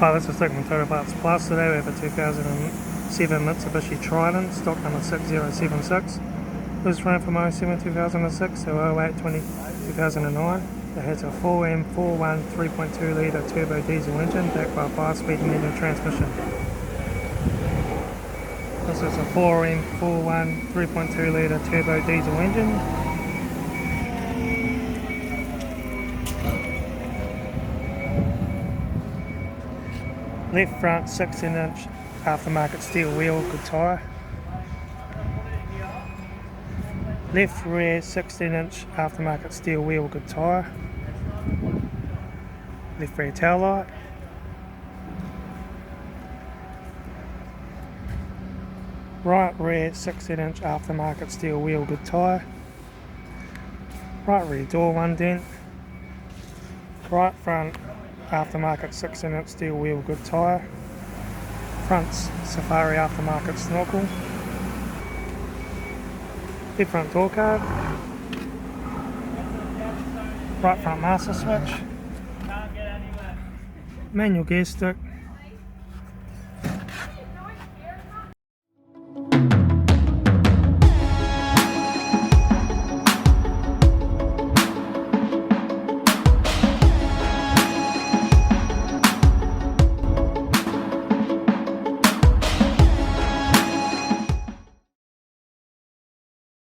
Hi, this is Dick from Total Parts Plus. Today we have a 2007 Mitsubishi Triton, stock number 6076. This ran from 07 2006 to 08 2009. It has a 4M41 3.2 litre turbo diesel engine backed by a 5-speed manual transmission. This is a 4M41 3.2 litre turbo diesel engine. Left front 16-inch aftermarket steel wheel, good tyre. Left rear 16-inch aftermarket steel wheel, good tyre. Left rear tail light. Right rear 16-inch aftermarket steel wheel, good tyre. Right rear door 1 dent. Right front aftermarket 16-inch steel wheel, good tyre. Front's Safari aftermarket snorkel. Head front door card. Right front master switch. Manual gear stick.